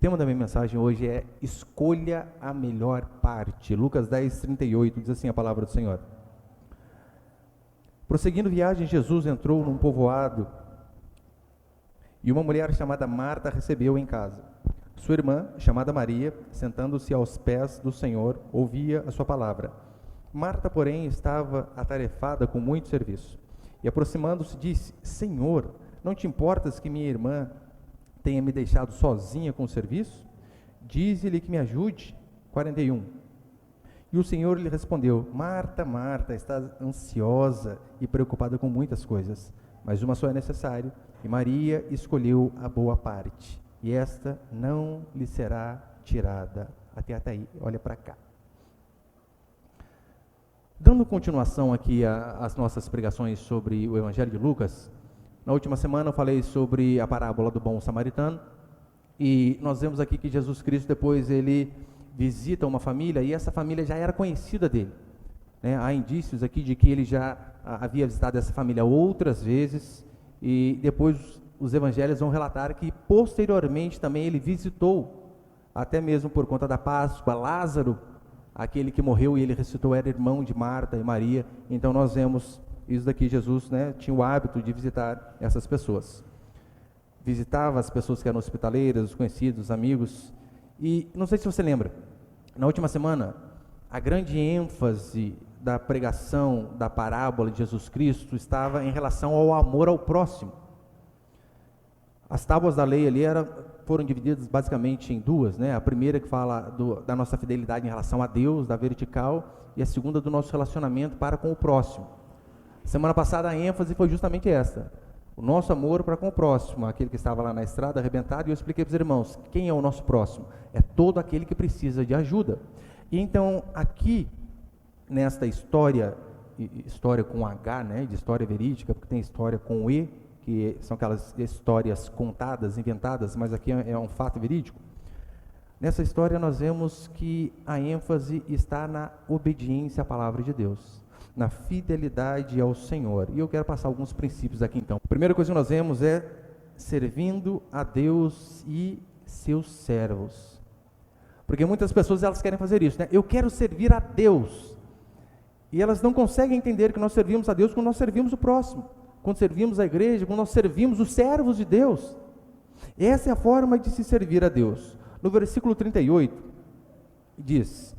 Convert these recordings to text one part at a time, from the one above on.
tema da minha mensagem hoje é escolha a melhor parte. Lucas 10:38 diz assim a palavra do Senhor. Prosseguindo viagem, Jesus entrou num povoado e uma mulher chamada Marta recebeu-o em casa. Sua irmã, chamada Maria, sentando-se aos pés do Senhor, ouvia a sua palavra. Marta, porém, estava atarefada com muito serviço. E aproximando-se, disse: Senhor, não te importas que minha irmã tenha me deixado sozinha com o serviço? Dize-lhe que me ajude. 41. E o Senhor lhe respondeu: Marta, Marta, estás ansiosa e preocupada com muitas coisas, mas uma só é necessária, e Maria escolheu a boa parte, e esta não lhe será tirada. Até aí, olha para cá. Dando continuação aqui às nossas pregações sobre o Evangelho de Lucas, na última semana eu falei sobre a parábola do bom samaritano, e nós vemos aqui que Jesus Cristo depois ele visita uma família, e essa família já era conhecida dele, né? Há indícios aqui de que ele já havia visitado essa família outras vezes, e depois os evangelhos vão relatar que posteriormente também ele visitou, até mesmo por conta da Páscoa, Lázaro, aquele que morreu e ele ressuscitou, era irmão de Marta e Maria. Então nós vemos isso daqui. Jesus, né, tinha o hábito de visitar essas pessoas, visitava as pessoas que eram hospitaleiras, os conhecidos, os amigos. E não sei se você lembra, na última semana, a grande ênfase da pregação da parábola de Jesus Cristo estava em relação ao amor ao próximo. As tábuas da lei ali foram divididas basicamente em duas, né? A primeira que fala da nossa fidelidade em relação a Deus, da vertical, e a segunda do nosso relacionamento para com o próximo. Semana passada a ênfase foi justamente esta: o nosso amor para com o próximo, aquele que estava lá na estrada arrebentado. E eu expliquei para os irmãos, quem é o nosso próximo? É todo aquele que precisa de ajuda. E então aqui, nesta história com H, né, de história verídica, porque tem história com E, que são aquelas histórias contadas, inventadas, mas aqui é um fato verídico. Nessa história nós vemos que a ênfase está na obediência à palavra de Deus, na fidelidade ao Senhor. E eu quero passar alguns princípios aqui então. A primeira coisa que nós vemos é servindo a Deus e seus servos. Porque muitas pessoas elas querem fazer isso, né? Eu quero servir a Deus. E elas não conseguem entender que nós servimos a Deus quando nós servimos o próximo, quando servimos a igreja, quando nós servimos os servos de Deus. Essa é a forma de se servir a Deus. No versículo 38, diz: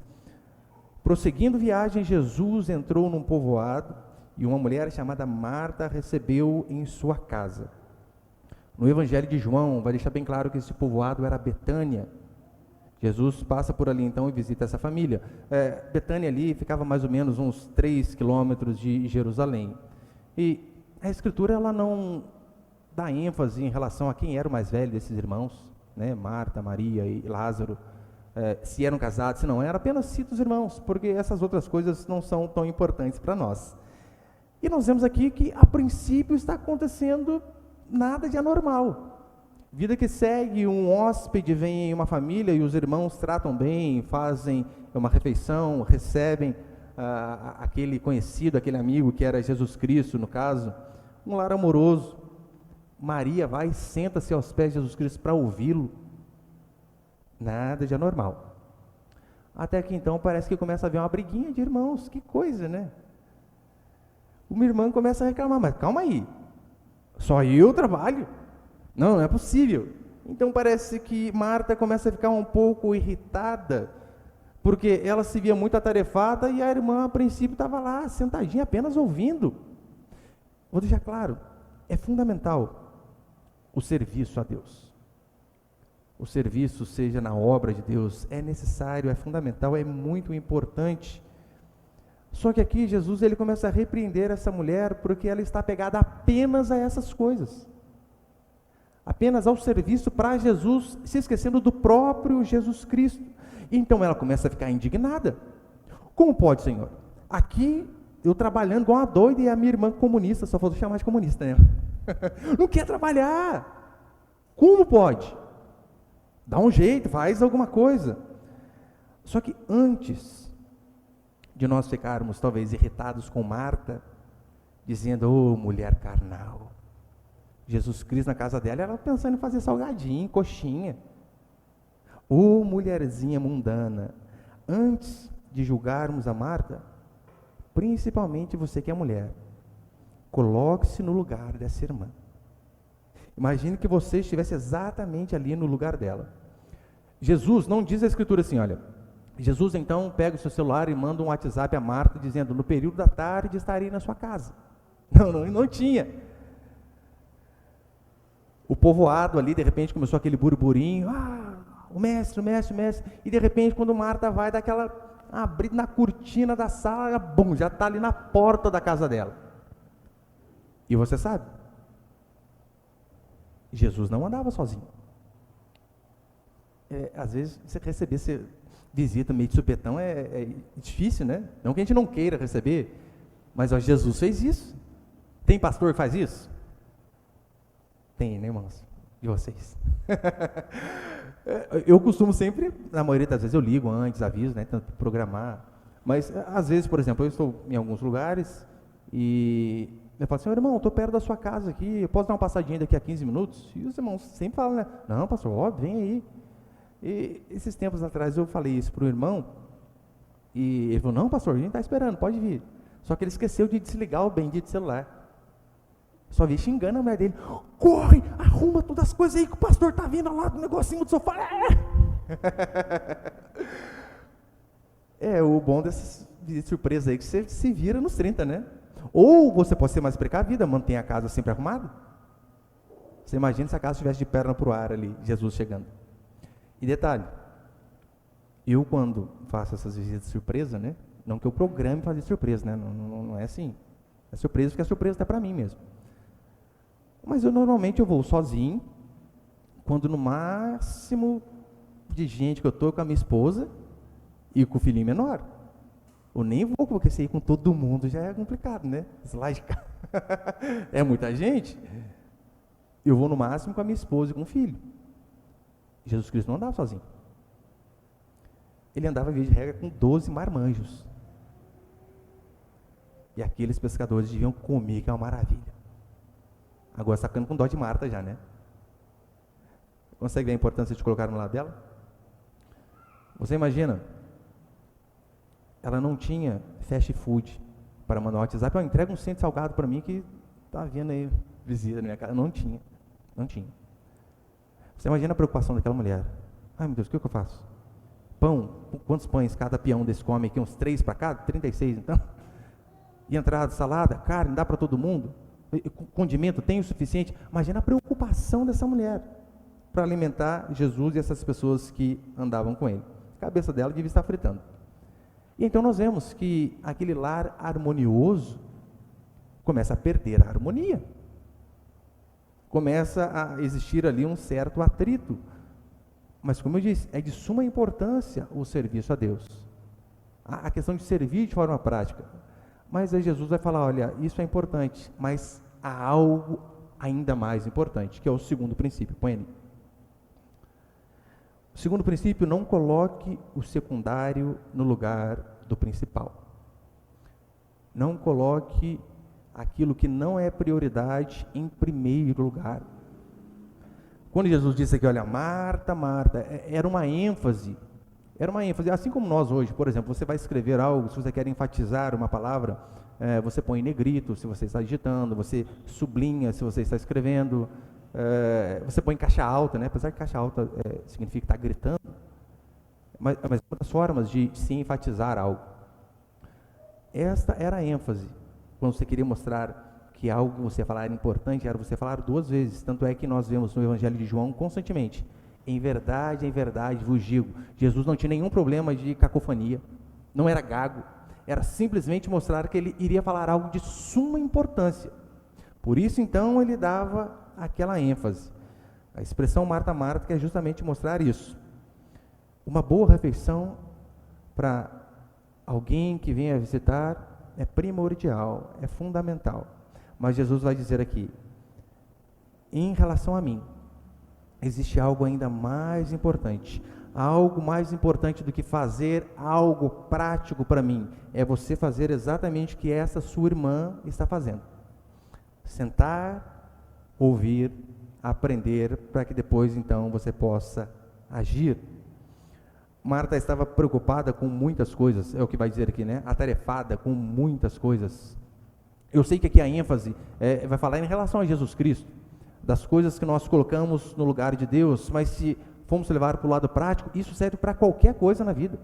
prosseguindo viagem, Jesus entrou num povoado, e uma mulher chamada Marta recebeu em sua casa. No Evangelho de João, vai deixar bem claro que esse povoado era Betânia. Jesus passa por ali então e visita essa família. Betânia ali ficava mais ou menos uns 3 quilômetros de Jerusalém. E a Escritura ela não dá ênfase em relação a quem era o mais velho desses irmãos, né? Marta, Maria e Lázaro, se eram casados, se não era, apenas cita os irmãos, porque essas outras coisas não são tão importantes para nós. E nós vemos aqui que a princípio está acontecendo nada de anormal. Vida que segue, um hóspede vem em uma família e os irmãos tratam bem, fazem uma refeição, recebem aquele conhecido, aquele amigo que era Jesus Cristo, no caso, um lar amoroso. Maria vai e senta-se aos pés de Jesus Cristo para ouvi-lo. Nada de anormal. Até que então parece que começa a haver uma briguinha de irmãos. Que coisa, né? Uma irmã começa a reclamar: mas calma aí, só eu trabalho? Não é possível. Então parece que Marta começa a ficar um pouco irritada, porque ela se via muito atarefada e a irmã a princípio estava lá sentadinha apenas ouvindo. Vou deixar claro, é fundamental o serviço a Deus. O serviço seja na obra de Deus, é necessário, é fundamental, é muito importante. Só que aqui Jesus ele começa a repreender essa mulher porque ela está apegada apenas a essas coisas, apenas ao serviço para Jesus, se esquecendo do próprio Jesus Cristo. Então ela começa a ficar indignada. Como pode, Senhor? Aqui eu trabalhando igual uma doida e a minha irmã comunista, só vou chamar de comunista, né? Não quer trabalhar. Como pode? Dá um jeito, faz alguma coisa. Só que antes de nós ficarmos talvez irritados com Marta, dizendo: ô mulher carnal, Jesus Cristo na casa dela, ela pensando em fazer salgadinho, coxinha. Ô mulherzinha mundana, antes de julgarmos a Marta, principalmente você que é mulher, coloque-se no lugar dessa irmã. Imagine que você estivesse exatamente ali no lugar dela. Jesus, não diz a Escritura assim, olha, Jesus então pega o seu celular e manda um WhatsApp a Marta dizendo, no período da tarde estarei na sua casa. Não tinha. O povoado ali, de repente, começou aquele burburinho, o mestre, e de repente, quando Marta vai dar aquela abrida na cortina da sala, bum, já está ali na porta da casa dela. E você sabe, Jesus não andava sozinho. Às vezes, você receber visita meio de supetão é difícil, né? Não que a gente não queira receber, mas Jesus fez isso. Tem pastor que faz isso? Tem, né, irmãos? E vocês? Eu costumo sempre, na maioria das vezes eu ligo antes, aviso, né, tanto programar, mas às vezes, por exemplo, eu estou em alguns lugares e eu falo assim, irmão, estou perto da sua casa aqui, eu posso dar uma passadinha daqui a 15 minutos? E os irmãos sempre falam, né, não, pastor, óbvio, vem aí. E esses tempos atrás eu falei isso para o irmão, e ele falou, não, pastor, a gente está esperando, pode vir. Só que ele esqueceu de desligar o bendito celular. Só vi xingando a mulher dele, corre, arruma todas as coisas aí que o pastor está vindo lá do negocinho do sofá. O bom dessas visitas surpresa aí, que você se vira nos 30, né? Ou você pode ser mais precavida, mantém a casa sempre arrumada. Você imagina se a casa estivesse de perna para o ar ali, Jesus chegando. E detalhe, eu quando faço essas visitas surpresa, né? Não que eu programe fazer surpresa, né? Não é assim. É surpresa porque é surpresa até para mim mesmo. Mas normalmente eu vou sozinho, quando no máximo de gente que eu estou com a minha esposa e com o filhinho menor. Eu nem vou, porque se ir com todo mundo já é complicado, né? Slide. É muita gente. Eu vou no máximo com a minha esposa e com o filho. Jesus Cristo não andava sozinho. Ele andava, via de regra, com 12 marmanjos. E aqueles pescadores deviam comer, que é uma maravilha. Agora está ficando com dó de Marta já, né? Consegue ver a importância de colocar no lado dela? Você imagina, ela não tinha fast food para mandar um WhatsApp, entrega um centro salgado para mim que está vindo aí visita na minha casa. Não tinha. Você imagina a preocupação daquela mulher. Ai meu Deus, o que eu faço? Pão, quantos pães cada peão desse come aqui? Uns 3 para cada? 36 então? E entrada, salada, carne, dá para todo mundo? Condimento, tem o suficiente? Imagina a preocupação dessa mulher para alimentar Jesus e essas pessoas que andavam com ele. A cabeça dela devia estar fritando. E então nós vemos que aquele lar harmonioso começa a perder a harmonia. Começa a existir ali um certo atrito. Mas como eu disse, é de suma importância o serviço a Deus. A questão de servir de forma prática. Mas aí Jesus vai falar, olha, isso é importante, mas há algo ainda mais importante, que é o segundo princípio. Põe ali. O segundo princípio, não coloque o secundário no lugar do principal. Não coloque aquilo que não é prioridade em primeiro lugar. Quando Jesus disse aqui, olha, Marta, Marta, era uma ênfase, assim como nós hoje, por exemplo, você vai escrever algo, se você quer enfatizar uma palavra, você põe em negrito, se você está digitando, você sublinha, se você está escrevendo, você põe em caixa alta, né? Apesar que caixa alta significa estar gritando, mas outras formas de se enfatizar algo. Esta era a ênfase, quando você queria mostrar que algo que você falar era importante, era você falar 2 vezes, tanto é que nós vemos no Evangelho de João constantemente, em verdade vos digo, Jesus não tinha nenhum problema de cacofonia, não era gago, era simplesmente mostrar que ele iria falar algo de suma importância. Por isso então ele dava aquela ênfase. A expressão Marta, Marta quer justamente mostrar isso. Uma boa refeição para alguém que venha visitar é primordial, é fundamental. Mas Jesus vai dizer aqui, em relação a mim, existe algo ainda mais importante. Algo mais importante do que fazer algo prático para mim, é você fazer exatamente o que essa sua irmã está fazendo. Sentar, ouvir, aprender, para que depois então você possa agir. Marta estava preocupada com muitas coisas, é o que vai dizer aqui, né? Atarefada com muitas coisas. Eu sei que aqui a ênfase vai falar em relação a Jesus Cristo, das coisas que nós colocamos no lugar de Deus, mas se formos levar para o lado prático, isso serve para qualquer coisa na vida.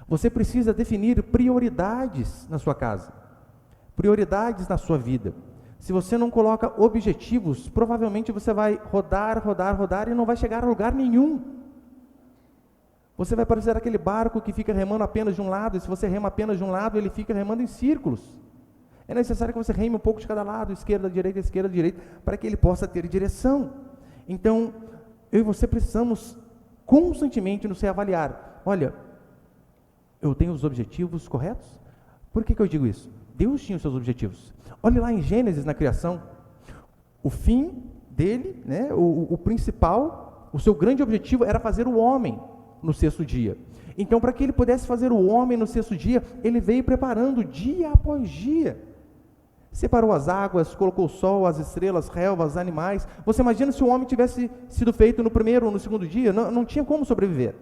Você precisa definir prioridades na sua casa, prioridades na sua vida. Se você não coloca objetivos, provavelmente você vai rodar e não vai chegar a lugar nenhum. Você vai parecer aquele barco que fica remando apenas de um lado, e se você rema apenas de um lado, ele fica remando em círculos. É necessário que você reme um pouco de cada lado, esquerda, direita, para que ele possa ter direção. Então, eu e você precisamos constantemente nos reavaliar. Olha, eu tenho os objetivos corretos? Por que eu digo isso? Deus tinha os seus objetivos. Olhe lá em Gênesis, na criação, o fim dele, né, o principal, o seu grande objetivo era fazer o homem no sexto dia. Então, para que ele pudesse fazer o homem no sexto dia, ele veio preparando dia após dia. Separou as águas, colocou o sol, as estrelas, relvas, animais. Você imagina se o homem tivesse sido feito no primeiro ou no segundo dia? Não tinha como sobreviver.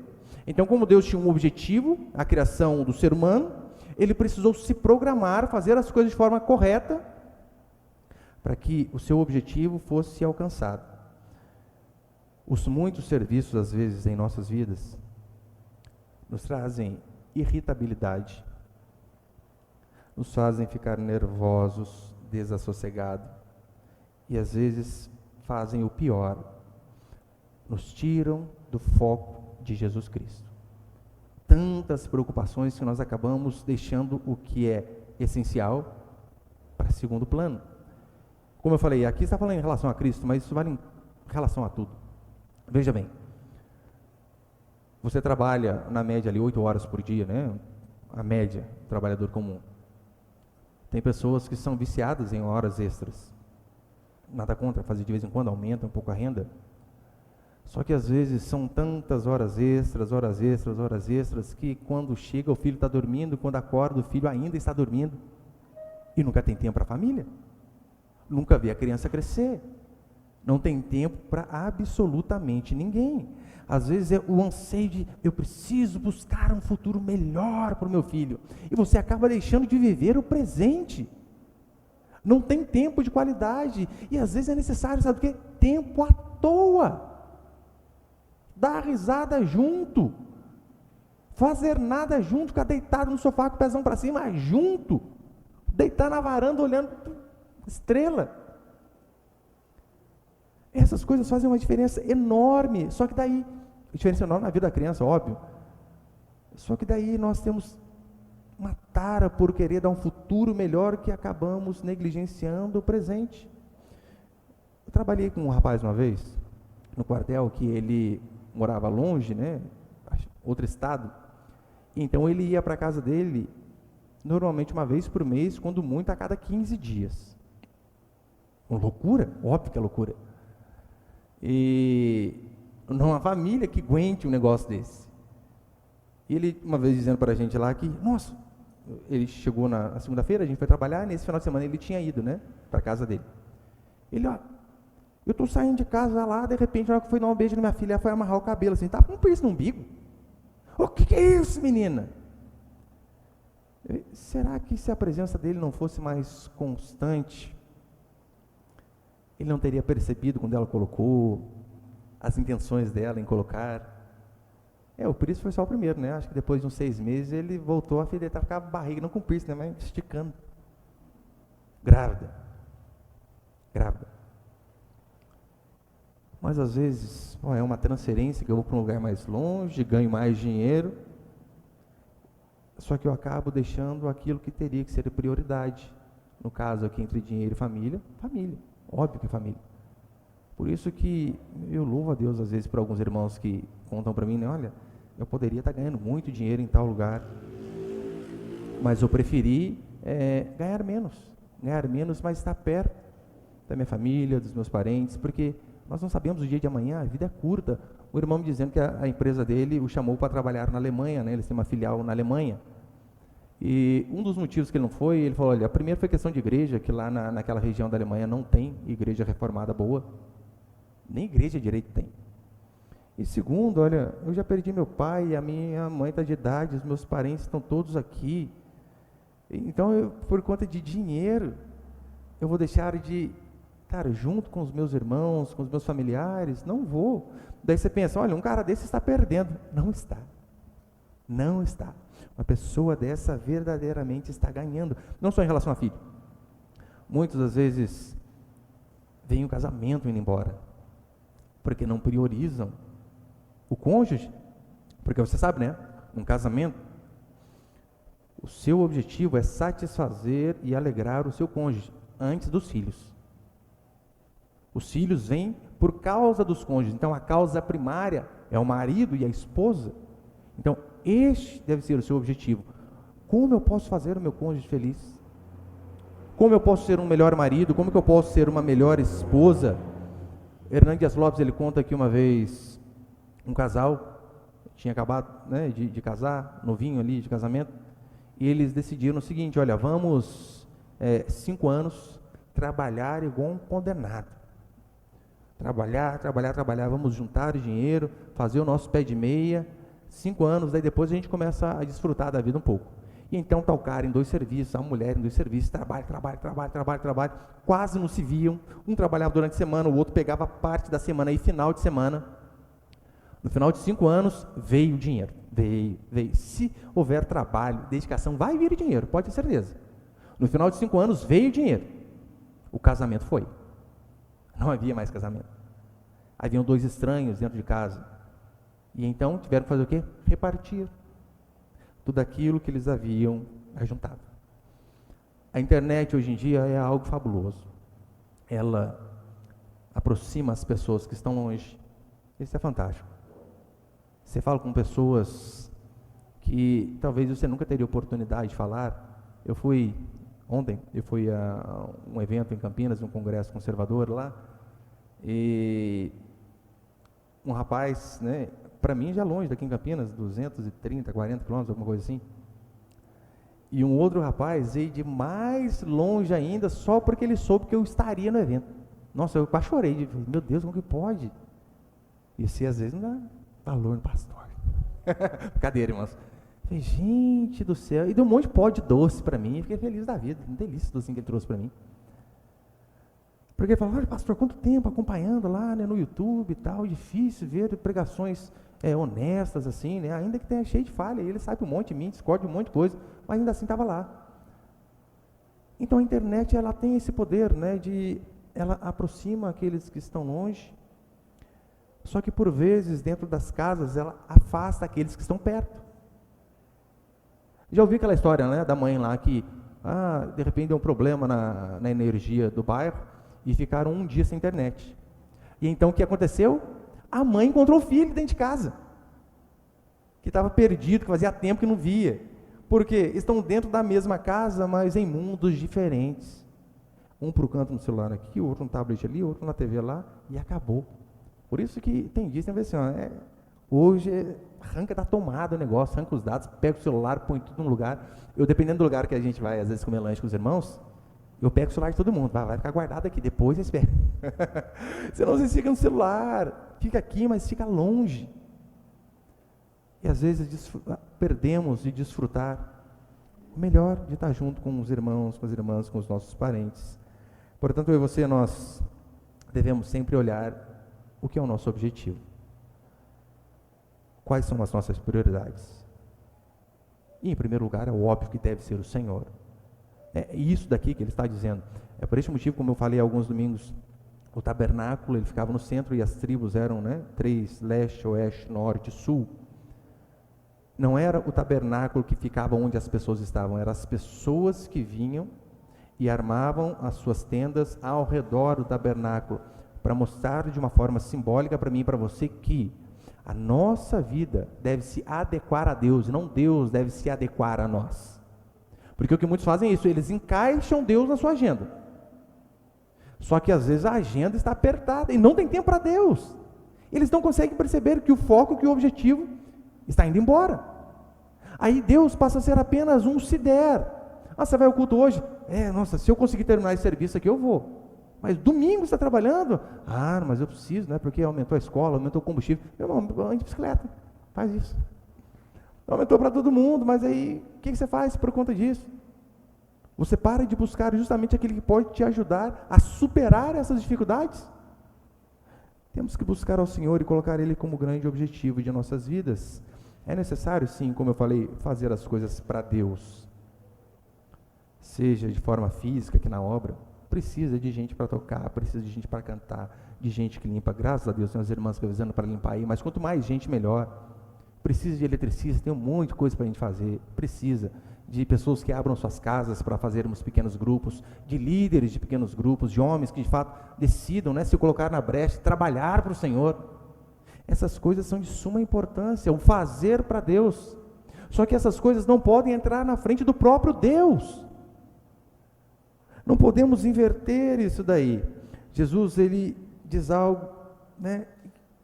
Então, como Deus tinha um objetivo, a criação do ser humano, ele precisou se programar, fazer as coisas de forma correta, para que o seu objetivo fosse alcançado. Os muitos serviços, às vezes, em nossas vidas, nos trazem irritabilidade, nos fazem ficar nervosos, desassossegados, e às vezes fazem o pior, nos tiram do foco de Jesus Cristo. Tantas preocupações que nós acabamos deixando o que é essencial para segundo plano. Como eu falei, aqui está falando em relação a Cristo, mas isso vale em relação a tudo. Veja bem, você trabalha na média ali 8 horas por dia, né? A média, trabalhador comum. Tem pessoas que são viciadas em horas extras. Nada contra, fazer de vez em quando, aumenta um pouco a renda. Só que às vezes são tantas horas extras, que quando chega o filho está dormindo, quando acorda o filho ainda está dormindo. E nunca tem tempo para a família. Nunca vê a criança crescer. Não tem tempo para absolutamente ninguém. Às vezes é o anseio de, eu preciso buscar um futuro melhor para o meu filho. E você acaba deixando de viver o presente. Não tem tempo de qualidade. E às vezes é necessário, sabe o quê? Tempo à toa. Dar risada junto. Fazer nada junto, ficar deitado no sofá com o pezão para cima, junto. Deitar na varanda olhando estrela. Essas coisas fazem uma diferença enorme, só que daí, diferença enorme na vida da criança, óbvio, só que daí nós temos uma tara por querer dar um futuro melhor que acabamos negligenciando o presente. Eu trabalhei com um rapaz uma vez, no quartel, que ele morava longe, né, outro estado, então ele ia para a casa dele, normalmente uma vez por mês, quando muito, a cada 15 dias. Uma loucura, óbvio que é loucura. E não há família que aguente um negócio desse. E ele, uma vez dizendo para a gente lá que, nossa, ele chegou na segunda-feira, a gente foi trabalhar, e nesse final de semana ele tinha ido, né, para a casa dele. Ele, ó, eu estou saindo de casa lá, de repente, na hora que eu fui dar um beijo na minha filha, ela foi amarrar o cabelo, assim, tá com um piercing no umbigo. O que é isso, menina? Será que se a presença dele não fosse mais constante, ele não teria percebido quando ela colocou, as intenções dela em colocar? O piercing foi só o primeiro, né? Acho que depois de uns 6 meses ele voltou a ficar a barriga, não com piercing, né? Mas esticando. Grávida. Mas às vezes, é uma transferência que eu vou para um lugar mais longe, ganho mais dinheiro, só que eu acabo deixando aquilo que teria que ser prioridade. No caso aqui, entre dinheiro e família, óbvio que é família. Por isso que eu louvo a Deus, às vezes, por alguns irmãos que contam para mim, né, olha, eu poderia estar ganhando muito dinheiro em tal lugar, mas eu preferi ganhar menos, mas estar perto da minha família, dos meus parentes, porque nós não sabemos o dia de amanhã, a vida é curta. O irmão me dizendo que a empresa dele o chamou para trabalhar na Alemanha, né, eles têm uma filial na Alemanha. E um dos motivos que ele não foi, ele falou, olha, a primeira foi questão de igreja, que lá naquela região da Alemanha não tem igreja reformada boa, nem igreja direito tem. E segundo, olha, eu já perdi meu pai, a minha mãe está de idade, os meus parentes estão todos aqui. Então, por conta de dinheiro, eu vou deixar de estar junto com os meus irmãos, com os meus familiares? Não vou. Daí você pensa, olha, um cara desse está perdendo. Não está. Não está. Uma pessoa dessa verdadeiramente está ganhando. Não só em relação a filho. Muitas das vezes, vem o casamento indo embora. Porque não priorizam o cônjuge. Porque você sabe, né? Um casamento, o seu objetivo é satisfazer e alegrar o seu cônjuge antes dos filhos. Os filhos vêm por causa dos cônjuges. Então, a causa primária é o marido e a esposa. Então, este deve ser o seu objetivo. Como eu posso fazer o meu cônjuge feliz? Como eu posso ser um melhor marido? Como que eu posso ser uma melhor esposa? Hernán Dias Lopes, ele conta que uma vez um casal tinha acabado, né, de casar, novinho ali de casamento, e eles decidiram o seguinte, olha, vamos 5 anos trabalhar igual um condenado. Trabalhar, vamos juntar dinheiro, fazer o nosso pé de meia, 5 anos, daí depois a gente começa a desfrutar da vida um pouco. E então tá o cara em 2 serviços, a mulher em 2 serviços, trabalho, quase não se viam, um trabalhava durante a semana, o outro pegava parte da semana e final de semana. No final de 5 anos, veio o dinheiro, veio. Se houver trabalho, dedicação, vai vir dinheiro, pode ter certeza. No final de 5 anos, veio o dinheiro. O casamento foi. Não havia mais casamento. Haviam 2 estranhos dentro de casa. E então tiveram que fazer o quê? Repartir tudo aquilo que eles haviam ajuntado. A internet hoje em dia é algo fabuloso. Ela aproxima as pessoas que estão longe. Isso é fantástico. Você fala com pessoas que talvez você nunca teria oportunidade de falar. Ontem eu fui a um evento em Campinas, um congresso conservador lá, e um rapaz, né, para mim já longe daqui em Campinas, 230, 40 quilômetros, alguma coisa assim, e um outro rapaz veio de mais longe ainda, só porque ele soube que eu estaria no evento. Nossa, eu quase chorei, meu Deus, como que pode? E você às vezes não dá valor no pastor. Brincadeira, irmãos. Falei, gente do céu, e deu um monte de pó de doce para mim, e fiquei feliz da vida, uma delícia docinho que ele trouxe para mim. Porque ele falou, olha pastor, quanto tempo acompanhando lá, né, no YouTube e tal, difícil ver pregações honestas assim, né, ainda que tenha cheio de falha, ele sabe um monte de mim, discorda de um monte de coisa, mas ainda assim estava lá. Então a internet, ela tem esse poder, né, ela aproxima aqueles que estão longe, só que por vezes dentro das casas, ela afasta aqueles que estão perto. Já ouvi aquela história, né, da mãe lá que, de repente deu um problema na energia do bairro e ficaram um dia sem internet. E então o que aconteceu? A mãe encontrou o filho dentro de casa, que estava perdido, que fazia tempo que não via. Porque estão dentro da mesma casa, mas em mundos diferentes. Um para o canto no celular aqui, outro no tablet ali, outro na TV lá, e acabou. Por isso que tem dias, tem assim, hoje arranca da tomada o negócio, arranca os dados, pega o celular, põe tudo no lugar. Eu, dependendo do lugar que a gente vai, às vezes, comer lanche com os irmãos, eu pego o celular de todo mundo, vai ficar guardado aqui, depois você espera. Senão você fica no celular, fica aqui, mas fica longe. E às vezes perdemos de desfrutar o melhor de estar junto com os irmãos, com as irmãs, com os nossos parentes. Portanto, eu e você, nós devemos sempre olhar o que é o nosso objetivo. Quais são as nossas prioridades? E, em primeiro lugar, é óbvio que deve ser o Senhor. É isso daqui que ele está dizendo. É por esse motivo, como eu falei alguns domingos, o tabernáculo, ele ficava no centro e as tribos eram, 3, leste, oeste, norte, sul. Não era o tabernáculo que ficava onde as pessoas estavam, eram as pessoas que vinham e armavam as suas tendas ao redor do tabernáculo, para mostrar de uma forma simbólica para mim e para você que a nossa vida deve se adequar a Deus, e não Deus deve se adequar a nós. Porque o que muitos fazem é isso, eles encaixam Deus na sua agenda. Só que às vezes a agenda está apertada e não tem tempo para Deus. Eles não conseguem perceber que o foco, que o objetivo está indo embora. Aí Deus passa a ser apenas um se der. Você vai ao culto hoje? Nossa, se eu conseguir terminar esse serviço aqui, eu vou. Mas domingo você está trabalhando? Ah, mas eu preciso, né? Porque aumentou a escola, aumentou o combustível. Meu irmão, ande de bicicleta, faz isso. Aumentou para todo mundo, mas aí, o que você faz por conta disso? Você para de buscar justamente aquele que pode te ajudar a superar essas dificuldades? Temos que buscar ao Senhor e colocar Ele como grande objetivo de nossas vidas. É necessário, sim, como eu falei, fazer as coisas para Deus. Seja de forma física, aqui na obra, precisa de gente para tocar, precisa de gente para cantar, de gente que limpa. Graças a Deus, tem umas irmãs revisando para limpar aí, mas quanto mais gente, melhor. Precisa de eletricista, tem um monte de coisa para a gente fazer. Precisa de pessoas que abram suas casas para fazermos pequenos grupos, de líderes de pequenos grupos, de homens que de fato decidam, né, se colocar na brecha, trabalhar para o Senhor. Essas coisas são de suma importância, o fazer para Deus. Só que essas coisas não podem entrar na frente do próprio Deus. Não podemos inverter isso daí. Jesus, ele diz algo, né,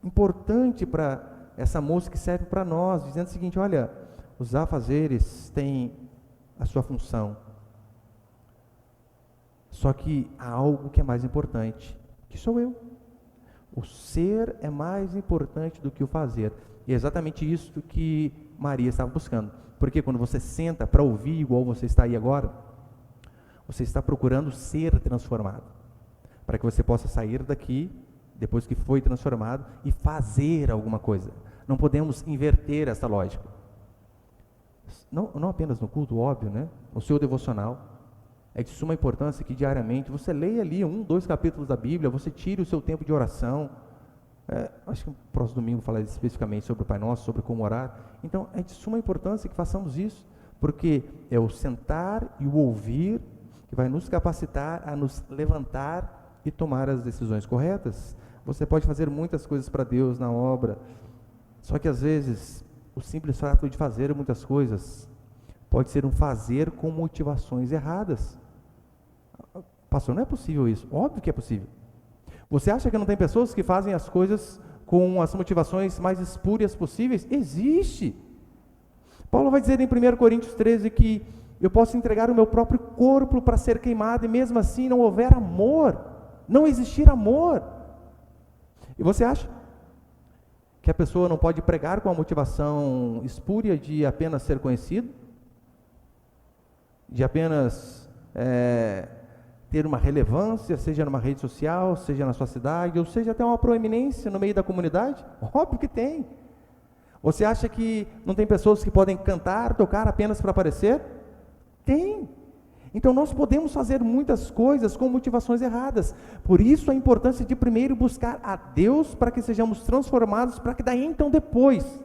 importante para essa moça que serve para nós, dizendo o seguinte: olha, os afazeres têm a sua função, só que há algo que é mais importante, que sou eu. O ser é mais importante do que o fazer. E é exatamente isso que Maria estava buscando. Porque quando você senta para ouvir, igual você está aí agora, você está procurando ser transformado, para que você possa sair daqui, depois que foi transformado, e fazer alguma coisa. Não podemos inverter essa lógica. Não apenas no culto, óbvio, né? No seu devocional. É de suma importância que diariamente você leia ali 1, 2 capítulos da Bíblia, você tire o seu tempo de oração. Acho que no próximo domingo vou falar especificamente sobre o Pai Nosso, sobre como orar. Então, é de suma importância que façamos isso, porque é o sentar e o ouvir que vai nos capacitar a nos levantar e tomar as decisões corretas. Você pode fazer muitas coisas para Deus na obra, só que às vezes o simples fato de fazer muitas coisas pode ser um fazer com motivações erradas. Pastor, não é possível isso. Óbvio que é possível. Você acha que não tem pessoas que fazem as coisas com as motivações mais espúrias possíveis? Existe. Paulo vai dizer em 1 Coríntios 13 que eu posso entregar o meu próprio corpo para ser queimado e mesmo assim não houver amor, não existir amor. E você acha que a pessoa não pode pregar com a motivação espúria de apenas ser conhecido? De apenas ter uma relevância, seja numa rede social, seja na sua cidade, ou seja até uma proeminência no meio da comunidade? Óbvio que tem. Você acha que não tem pessoas que podem cantar, tocar apenas para aparecer? Tem. Então nós podemos fazer muitas coisas com motivações erradas. Por isso a importância de primeiro buscar a Deus para que sejamos transformados, para que daí então depois,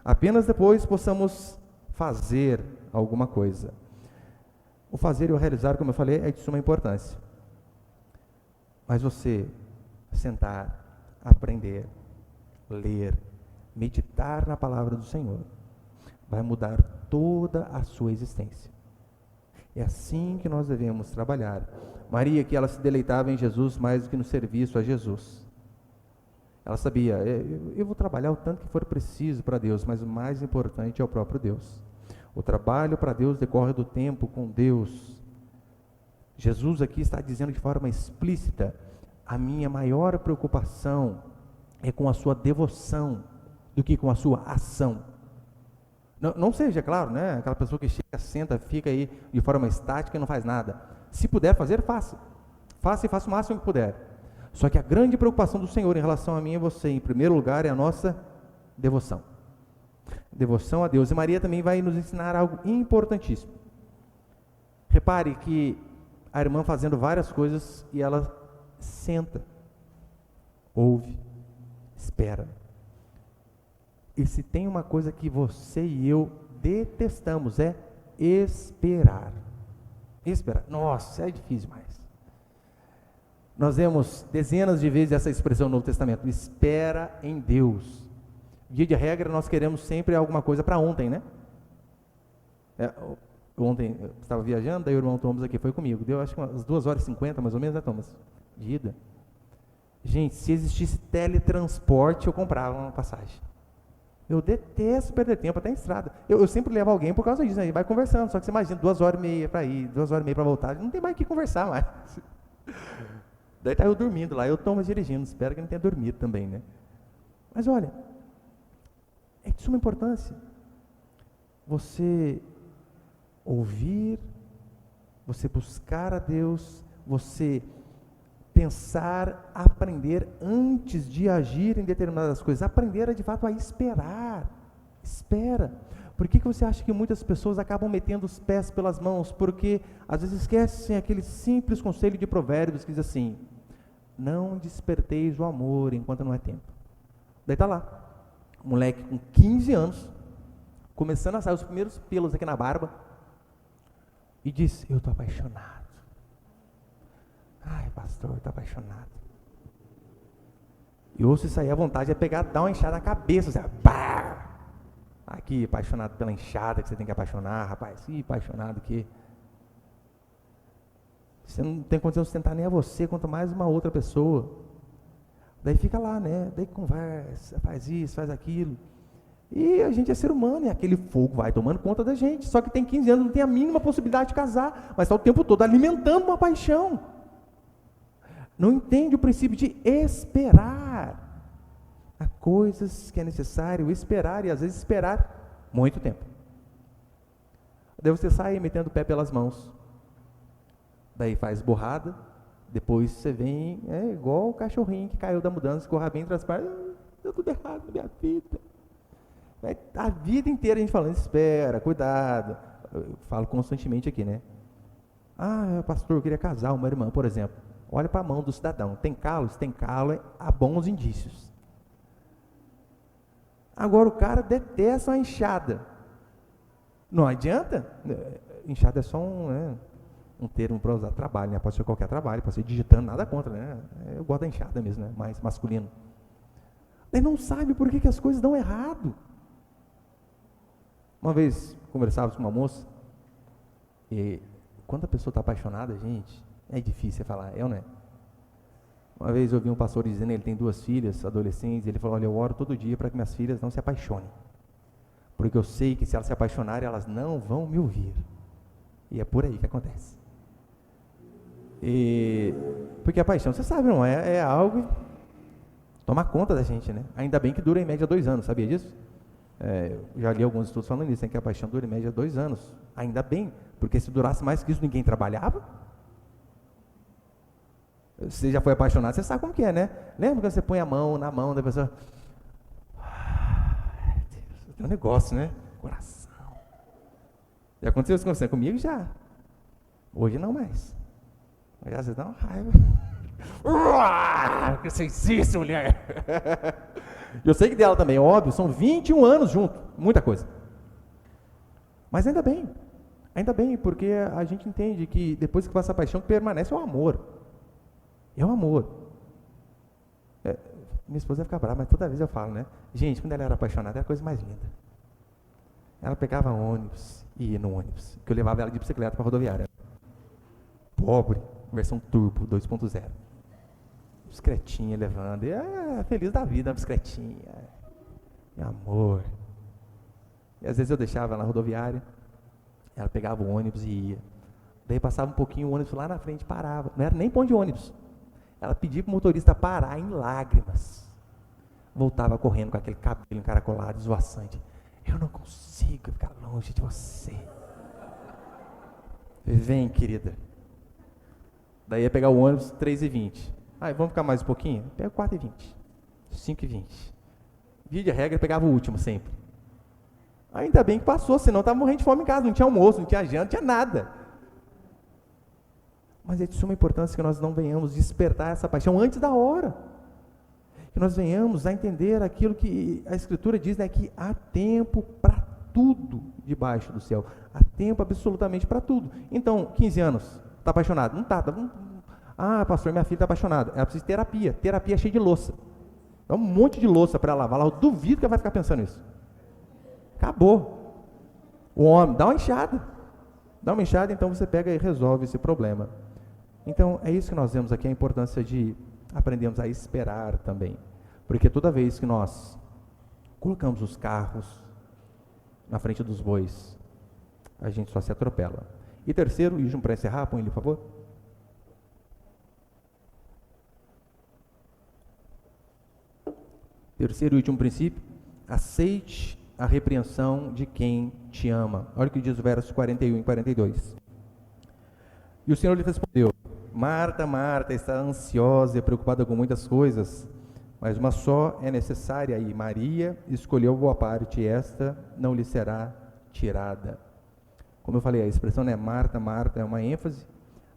apenas depois, possamos fazer alguma coisa. O fazer e o realizar, como eu falei, é de suma importância. Mas você sentar, aprender, ler, meditar na palavra do Senhor, vai mudar toda a sua existência. É assim que nós devemos trabalhar. Maria, que ela se deleitava em Jesus mais do que no serviço a Jesus. Ela sabia, eu vou trabalhar o tanto que for preciso para Deus, mas o mais importante é o próprio Deus. O trabalho para Deus decorre do tempo com Deus. Jesus aqui está dizendo de forma explícita: a minha maior preocupação é com a sua devoção do que com a sua ação. Não seja, claro, né, aquela pessoa que chega, senta, fica aí de forma estática e não faz nada. Se puder fazer, faça. Faça e faça o máximo que puder. Só que a grande preocupação do Senhor em relação a mim e você, em primeiro lugar, é a nossa devoção. Devoção a Deus. E Maria também vai nos ensinar algo importantíssimo. Repare que a irmã fazendo várias coisas e ela senta, ouve, espera. E se tem uma coisa que você e eu detestamos, é esperar. Esperar. Nossa, é difícil demais. Nós vemos dezenas de vezes essa expressão no Novo Testamento: espera em Deus. Dia de regra, nós queremos sempre alguma coisa para ontem, né? Ontem eu estava viajando, daí o irmão Thomas aqui foi comigo. Deu acho que umas 2h50 mais ou menos, né, Thomas? De ida. Gente, se existisse teletransporte, eu comprava uma passagem. Eu detesto perder tempo, até em estrada. Eu sempre levo alguém por causa disso, né? Vai conversando, só que você imagina, 2h30 para ir, 2h30 para voltar, não tem mais o que conversar mais. Daí tá eu dormindo lá, eu estou dirigindo, espero que não tenha dormido também, né? Mas olha, é de suma importância você ouvir, você buscar a Deus, você pensar, aprender antes de agir em determinadas coisas, aprender de fato a esperar. Espera. Por que você acha que muitas pessoas acabam metendo os pés pelas mãos? Porque às vezes esquecem aquele simples conselho de Provérbios que diz assim: não desperteis o amor enquanto não é tempo. Daí está lá, um moleque com 15 anos, começando a sair os primeiros pelos aqui na barba, e diz: eu estou apaixonado. Ai, pastor, eu estou apaixonado. E ouço isso aí, a vontade é pegar, dar uma enxada na cabeça, assim, pá! Aqui, apaixonado pela enxada que você tem que apaixonar, rapaz. Ih, apaixonado que você não tem condição de sustentar nem a você, quanto mais uma outra pessoa. Daí fica lá, né? Daí conversa, faz isso, faz aquilo. E a gente é ser humano, e aquele fogo vai tomando conta da gente. Só que tem 15 anos, não tem a mínima possibilidade de casar, mas está o tempo todo alimentando uma paixão. Não entende o princípio de esperar. Há coisas que é necessário esperar, e às vezes esperar muito tempo. Daí você sai metendo o pé pelas mãos. Daí faz borrada, depois você vem, igual o cachorrinho que caiu da mudança, com o rabinho entre as pernas, deu tudo errado na minha vida. A vida inteira a gente falando, espera, cuidado. Eu falo constantemente aqui, né? Ah, pastor, eu queria casar, uma irmã, por exemplo. Olha para a mão do cidadão, tem calo? Se tem calo, há bons indícios. Agora o cara detesta a enxada. Não adianta. Enxada é só um termo para usar trabalho, né? Pode ser qualquer trabalho, pode ser digitando, nada contra, né? Eu gosto da enxada mesmo, né? Mais masculino. Ele não sabe por que as coisas dão errado. Uma vez conversava com uma moça, e quando a pessoa está apaixonada, gente, é difícil falar, ou não é? Uma vez eu ouvi um pastor dizendo, ele tem 2 filhas adolescentes, ele falou: olha, eu oro todo dia para que minhas filhas não se apaixonem, porque eu sei que se elas se apaixonarem, elas não vão me ouvir. E é por aí que acontece. Porque a paixão, você sabe, não é? É algo que toma conta da gente, né? Ainda bem que dura em média 2 anos, sabia disso? Já li alguns estudos falando nisso, que a paixão dura em média 2 anos. Ainda bem, porque se durasse mais que isso, ninguém trabalhava. Você já foi apaixonado, você sabe como que é, né? Lembra quando você põe a mão na mão da pessoa? Deus, tem um negócio, né? Coração. Já aconteceu isso com você? Comigo já. Hoje não mais. Mas às vezes dá uma raiva. Que você insiste, mulher. Eu sei que dela também, óbvio, são 21 anos junto, muita coisa. Mas ainda bem, porque a gente entende que depois que passa a paixão, permanece o amor. É o amor. Minha esposa vai ficar brava, mas toda vez eu falo, né? Gente, quando ela era apaixonada, era a coisa mais linda. Ela pegava ônibus e ia no ônibus, que eu levava ela de bicicleta para a rodoviária. Pobre, versão turbo 2.0. Bicicletinha levando, e feliz da vida, a bicicletinha. Meu amor. E às vezes eu deixava ela na rodoviária, ela pegava o ônibus e ia. Daí passava um pouquinho, o ônibus lá na frente parava. Não era nem ponto de ônibus. Ela pedia para o motorista parar em lágrimas. Voltava correndo com aquele cabelo encaracolado, esvoaçante. Eu não consigo ficar longe de você. Vem, querida. Daí ia pegar o ônibus 3h20. Vamos ficar mais um pouquinho? Pega 4h20. 5h20. Via de regra, pegava o último sempre. Ainda bem que passou, senão estava morrendo de fome em casa. Não tinha almoço, não tinha janta, não tinha nada. Mas é de suma importância que nós não venhamos despertar essa paixão antes da hora. Que nós venhamos a entender aquilo que a Escritura diz, né, que há tempo para tudo debaixo do céu. Há tempo absolutamente para tudo. Então, 15 anos, está apaixonado? Não está. Pastor, minha filha está apaixonada. Ela precisa de terapia. Terapia cheia de louça. Dá um monte de louça para ela lavar lá. Eu duvido que ela vai ficar pensando nisso. Acabou. O homem, dá uma enxada. Dá uma enxada, então você pega e resolve esse problema. Então, é isso que nós vemos aqui, a importância de aprendermos a esperar também. Porque toda vez que nós colocamos os carros na frente dos bois, a gente só se atropela. E terceiro, para encerrar, põe ele, por favor. Terceiro e último princípio: aceite a repreensão de quem te ama. Olha o que diz o verso 41 e 42. E o Senhor lhe respondeu: Marta, Marta, está ansiosa e preocupada com muitas coisas, mas uma só é necessária, e Maria escolheu boa parte, e esta não lhe será tirada. Como eu falei, a expressão não é Marta, Marta, é uma ênfase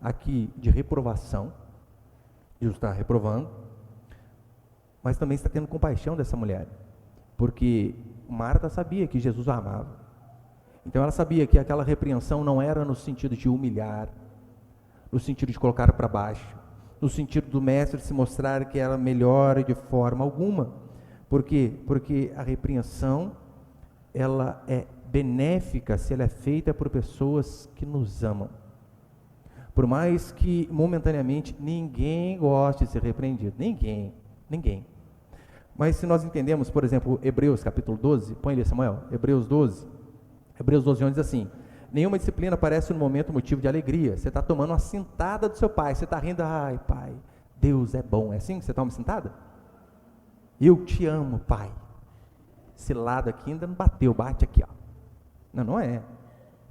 aqui de reprovação. Jesus está reprovando, mas também está tendo compaixão dessa mulher, porque Marta sabia que Jesus a amava. Então ela sabia que aquela repreensão não era no sentido de humilhar, no sentido de colocar para baixo, no sentido do mestre se mostrar que era melhor de forma alguma. Por quê? Porque a repreensão, ela é benéfica se ela é feita por pessoas que nos amam. Por mais que momentaneamente ninguém goste de ser repreendido, ninguém. Mas se nós entendemos, por exemplo, Hebreus capítulo 12, põe ali, Samuel, Hebreus 12, 11 diz assim: nenhuma disciplina parece no momento motivo de alegria. Você está tomando uma sentada do seu pai, você está rindo, ai pai, Deus é bom. É assim que você toma uma sentada? Eu te amo, pai. Esse lado aqui ainda não bateu, bate aqui, ó. Não é.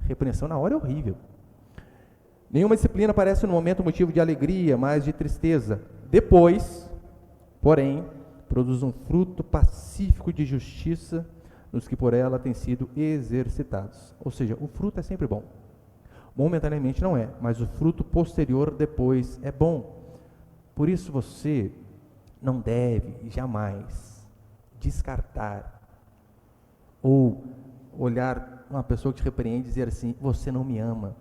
Repreensão na hora é horrível. Nenhuma disciplina parece no momento motivo de alegria, mas de tristeza. Depois, porém, produz um fruto pacífico de justiça nos que por ela têm sido exercitados. Ou seja, o fruto é sempre bom. Momentaneamente não é, mas o fruto posterior depois é bom. Por isso você não deve jamais descartar ou olhar uma pessoa que te repreende e dizer assim: você não me ama.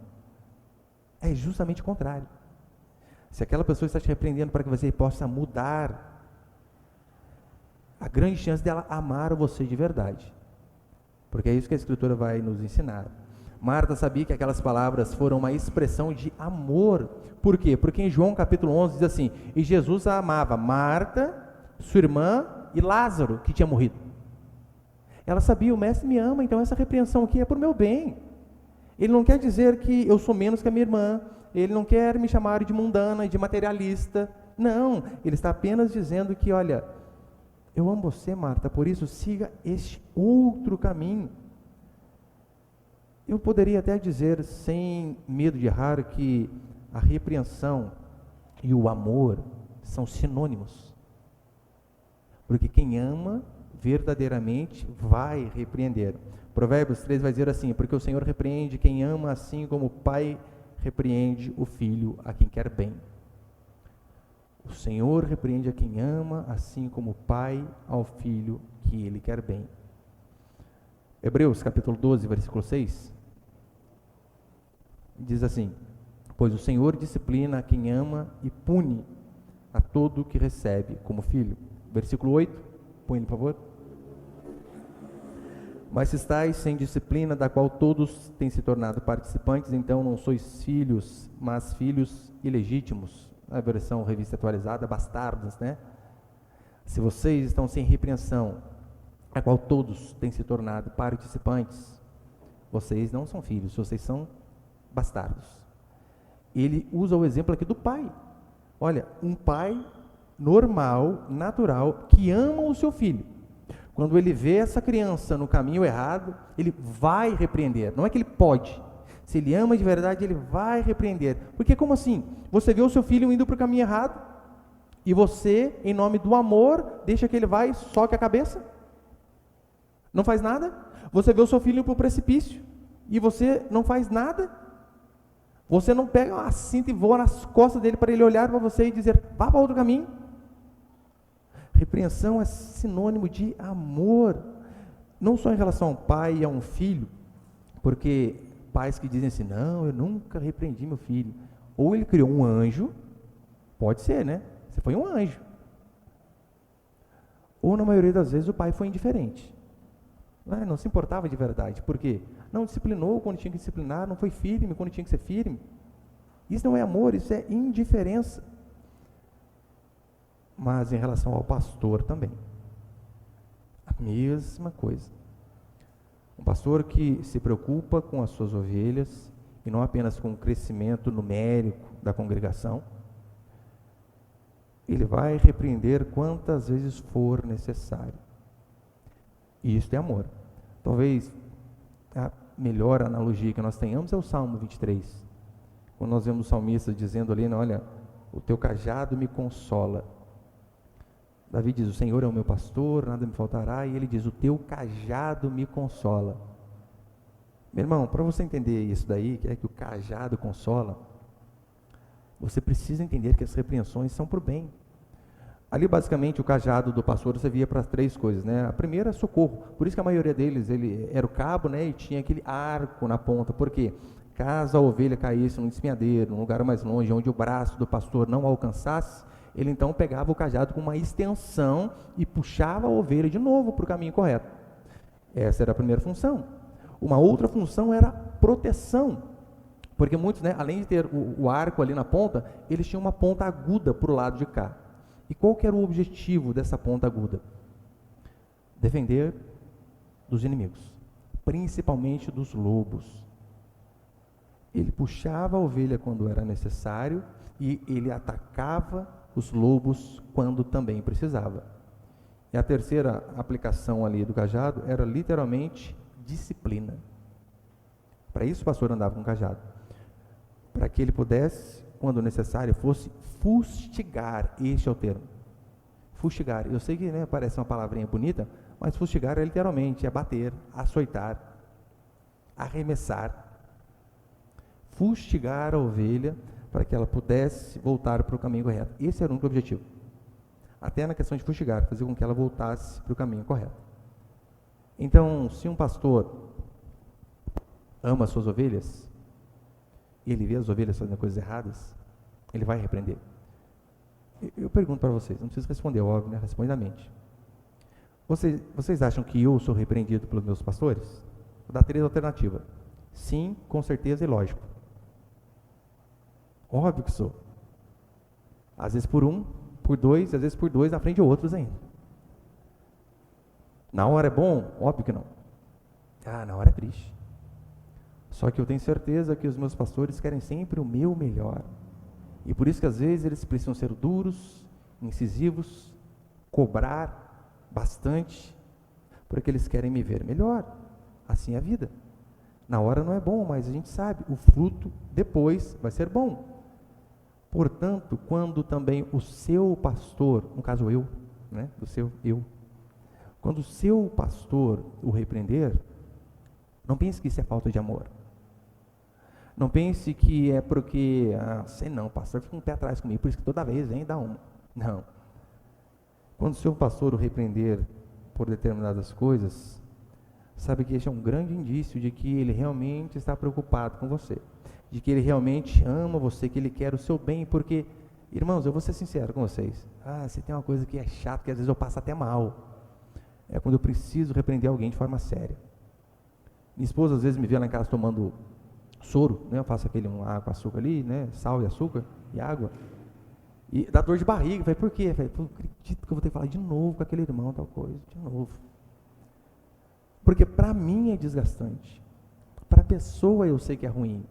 É justamente o contrário. Se aquela pessoa está te repreendendo para que você possa mudar, a grande chance dela amar você de verdade. Porque é isso que a Escritura vai nos ensinar. Marta sabia que aquelas palavras foram uma expressão de amor. Por quê? Porque em João capítulo 11 diz assim: e Jesus a amava, Marta, sua irmã e Lázaro, que tinha morrido. Ela sabia, o mestre me ama, então essa repreensão aqui é por meu bem. Ele não quer dizer que eu sou menos que a minha irmã, ele não quer me chamar de mundana, de materialista. Não, ele está apenas dizendo que, olha, eu amo você, Marta, por isso siga este outro caminho. Eu poderia até dizer, sem medo de errar, que a repreensão e o amor são sinônimos. Porque quem ama verdadeiramente vai repreender. Provérbios 3 vai dizer assim: porque o Senhor repreende quem ama, assim como o pai repreende o filho a quem quer bem. O Senhor repreende a quem ama, assim como o pai ao filho que ele quer bem. Hebreus capítulo 12, versículo 6, diz assim: pois o Senhor disciplina a quem ama e pune a todo que recebe como filho. Versículo 8, põe por favor. Mas se estáis sem disciplina, da qual todos têm se tornado participantes, então não sois filhos, mas filhos ilegítimos. A versão revista atualizada, bastardos, né? Se vocês estão sem repreensão, a qual todos têm se tornado participantes, vocês não são filhos, vocês são bastardos. Ele usa o exemplo aqui do pai. Olha, um pai normal, natural, que ama o seu filho. Quando ele vê essa criança no caminho errado, ele vai repreender. Não é que ele pode. Se ele ama de verdade, ele vai repreender. Porque como assim? Você vê o seu filho indo para o caminho errado, e você, em nome do amor, deixa que ele vai e soque a cabeça? Não faz nada? Você vê o seu filho indo para o precipício, e você não faz nada? Você não pega a cinta e voa nas costas dele para ele olhar para você e dizer: vá para outro caminho? Repreensão é sinônimo de amor, não só em relação a um pai e a um filho, porque pais que dizem assim: não, eu nunca repreendi meu filho, ou ele criou um anjo, pode ser, né? Você foi um anjo, ou na maioria das vezes o pai foi indiferente, não se importava de verdade. Por quê? Não disciplinou quando tinha que disciplinar, não foi firme quando tinha que ser firme. Isso não é amor, isso é indiferença. Mas em relação ao pastor também, a mesma coisa. Um pastor que se preocupa com as suas ovelhas, e não apenas com o crescimento numérico da congregação, Ele vai repreender quantas vezes for necessário. E isso é amor. Talvez a melhor analogia que nós tenhamos é o Salmo 23. Quando nós vemos o salmista dizendo ali, olha, o teu cajado me consola. Davi diz, o Senhor é o meu pastor, nada me faltará. E ele diz, o teu cajado me consola. Meu irmão, para você entender isso daí, que é que o cajado consola, você precisa entender que as repreensões são para o bem. Ali, basicamente, o cajado do pastor servia para 3 coisas, né? A primeira é socorro. Por isso que a maioria deles, ele era o cabo, né? E tinha aquele arco na ponta. Por quê? Caso a ovelha caísse num despenhadeiro, num lugar mais longe, onde o braço do pastor não alcançasse, ele então pegava o cajado com uma extensão e puxava a ovelha de novo para o caminho correto. Essa era a primeira função. Uma outra função era proteção. Porque muitos, né, além de ter o arco ali na ponta, eles tinham uma ponta aguda para o lado de cá. E qual que era o objetivo dessa ponta aguda? Defender dos inimigos, principalmente dos lobos. Ele puxava a ovelha quando era necessário e ele atacava os lobos quando também precisava. E a terceira aplicação ali do cajado era literalmente disciplina. Para isso o pastor andava com cajado. Para que ele pudesse, quando necessário, fosse fustigar, este é o termo. Fustigar, eu sei que, né, parece uma palavrinha bonita, mas fustigar é literalmente, é bater, açoitar, arremessar. Fustigar a ovelha para que ela pudesse voltar para o caminho correto. Esse era o único objetivo. Até na questão de fustigar, fazer com que ela voltasse para o caminho correto. Então, se um pastor ama as suas ovelhas, e ele vê as ovelhas fazendo coisas erradas, ele vai repreender. Eu pergunto para vocês, não precisa responder, óbvio, né? Responde na mente. Vocês acham que eu sou repreendido pelos meus pastores? Vou dar 3 alternativas. Sim, com certeza e lógico. Óbvio que sou. Às vezes por 1, por 2, às vezes por 2 na frente de outros ainda. Na hora é bom? Óbvio que não. Na hora é triste. Só que eu tenho certeza que os meus pastores querem sempre o meu melhor. E por isso que às vezes eles precisam ser duros, incisivos, cobrar bastante, porque eles querem me ver melhor. Assim é a vida. Na hora não é bom, mas a gente sabe, o fruto depois vai ser bom. Portanto, quando também o seu pastor, no caso eu, né, quando o seu pastor o repreender, não pense que isso é falta de amor. Não pense que é porque, sei não, o pastor fica um pé atrás comigo, por isso que toda vez vem e dá uma. Não. Quando o seu pastor o repreender por determinadas coisas, sabe que esse é um grande indício de que ele realmente está preocupado com você, de que ele realmente ama você, que ele quer o seu bem, porque, irmãos, eu vou ser sincero com vocês, se tem uma coisa que é chata, que às vezes eu passo até mal, é quando eu preciso repreender alguém de forma séria. Minha esposa às vezes me vê lá em casa tomando soro, né? Eu faço aquele água com açúcar ali, né? Sal e açúcar e água, e dá dor de barriga. Eu falei, por quê? Eu falei, não acredito que eu vou ter que falar de novo com aquele irmão, tal coisa, de novo. Porque para mim é desgastante, para a pessoa eu sei que é ruim,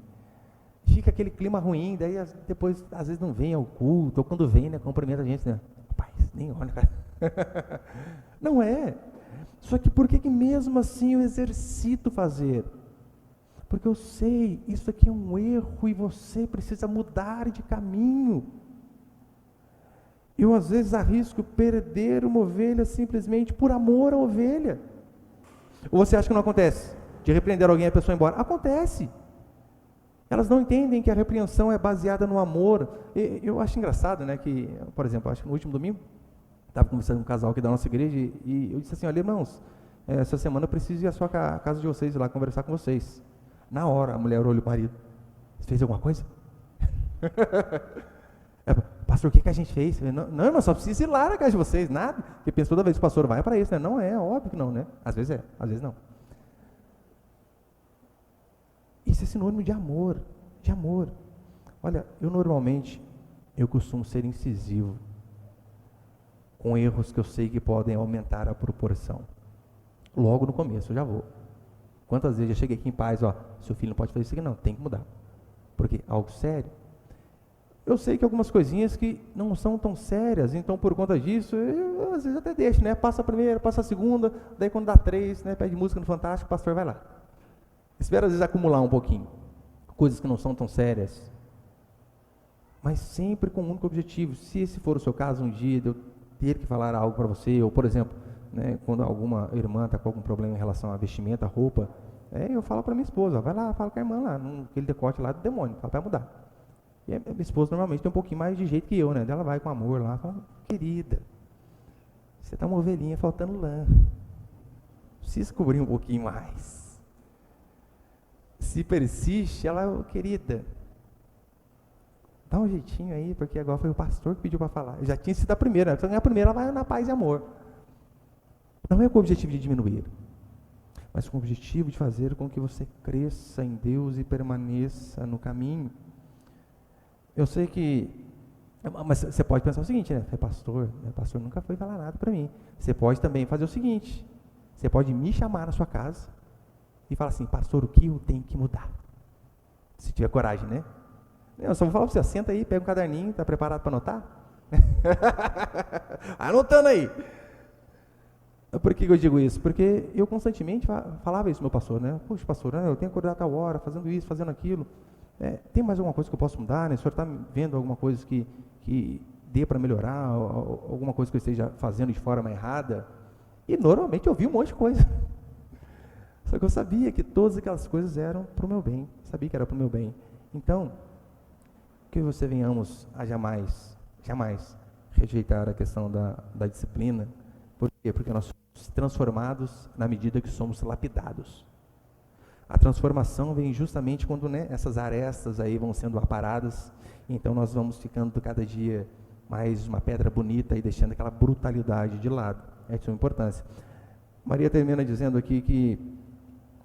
fica aquele clima ruim, daí depois às vezes não vem ao culto, ou quando vem, né, cumprimenta a gente, né, rapaz, nem olha, cara, não é, só que por que mesmo assim eu exercito fazer? Porque eu sei, isso aqui é um erro e você precisa mudar de caminho. Eu às vezes arrisco perder uma ovelha simplesmente por amor à ovelha. Ou você acha que não acontece? De repreender alguém e a pessoa ir embora? Acontece. Elas não entendem que a repreensão é baseada no amor. Eu acho engraçado, né, que, por exemplo, acho que no último domingo, estava conversando com um casal aqui da nossa igreja e eu disse assim, olha, irmãos, essa semana eu preciso ir à sua casa de vocês, ir lá conversar com vocês. Na hora, a mulher olhou o marido. Você fez alguma coisa? Pastor, o que a gente fez? Não, irmão, só preciso ir lá na casa de vocês, nada. Porque pensa toda vez que o pastor vai para isso, né? Não é, óbvio que não, né? Às vezes é, às vezes não. Isso é sinônimo de amor, de amor. Olha, eu costumo ser incisivo com erros que eu sei que podem aumentar a proporção. Logo no começo, eu já vou. Quantas vezes eu cheguei aqui em paz, seu filho não pode fazer isso aqui não, tem que mudar. Porque algo sério. Eu sei que algumas coisinhas que não são tão sérias, então por conta disso, eu às vezes até deixo, né? Passa a primeira, passa a segunda, daí quando dá 3, né? Pede música no Fantástico, o pastor vai lá. Espera às vezes acumular um pouquinho, coisas que não são tão sérias, mas sempre com um único objetivo. Se esse for o seu caso um dia, de eu ter que falar algo para você, ou por exemplo, né, quando alguma irmã está com algum problema em relação à vestimenta, roupa, eu falo para minha esposa, vai lá, fala com a irmã lá, aquele decote lá do demônio, fala para mudar. E a minha esposa normalmente tem um pouquinho mais de jeito que eu, né? Ela vai com amor lá, fala, querida, você está uma ovelhinha faltando lã, precisa cobrir um pouquinho mais. Se persiste, ela, querida, dá um jeitinho aí, porque agora foi o pastor que pediu para falar. Eu já tinha sido a primeira, a primeira ela vai na paz e amor. Não é com o objetivo de diminuir, mas com o objetivo de fazer com que você cresça em Deus e permaneça no caminho. Eu sei que, mas você pode pensar o seguinte, né? Pastor nunca foi falar nada para mim. Você pode também fazer o seguinte, você pode me chamar na sua casa e falar assim, pastor, o que eu tenho que mudar? Se tiver coragem, né? Eu só vou falar para você, senta aí, pega um caderninho, está preparado para anotar? Anotando aí. Por que eu digo isso? Porque eu constantemente falava isso ao meu pastor, né? Poxa, pastor, eu tenho que acordar a tal hora, fazendo isso, fazendo aquilo. Tem mais alguma coisa que eu posso mudar? Né? O senhor está vendo alguma coisa que dê para melhorar? Alguma coisa que eu esteja fazendo de forma errada? E normalmente eu vi um monte de coisa. Só que eu sabia que todas aquelas coisas eram para o meu bem. Sabia que era para o meu bem. Então, que você venhamos a jamais rejeitar a questão da disciplina. Por quê? Porque nós somos transformados na medida que somos lapidados. A transformação vem justamente quando, né, essas arestas aí vão sendo aparadas, então nós vamos ficando cada dia mais uma pedra bonita e deixando aquela brutalidade de lado. É de suma importância. Maria termina dizendo aqui que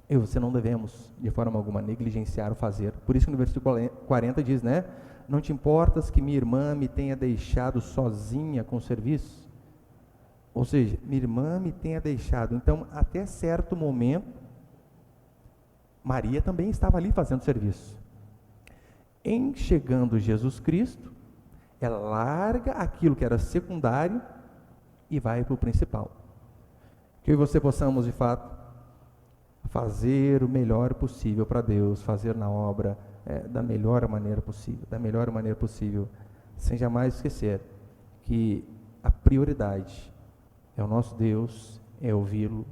eu e você não devemos, de forma alguma, negligenciar o fazer. Por isso que no versículo 40 diz, né? Não te importas que minha irmã me tenha deixado sozinha com o serviço? Ou seja, minha irmã me tenha deixado. Então, até certo momento, Maria também estava ali fazendo serviço. Em chegando Jesus Cristo, ela larga aquilo que era secundário e vai para o principal. Que eu e você possamos, de fato, fazer o melhor possível para Deus, fazer na obra da melhor maneira possível, sem jamais esquecer que a prioridade é o nosso Deus, é ouvi-lo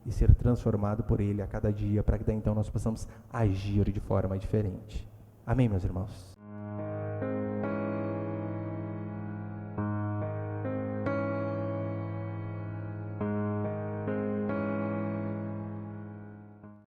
e ser transformado por Ele a cada dia, para que daí então nós possamos agir de forma diferente. Amém, meus irmãos?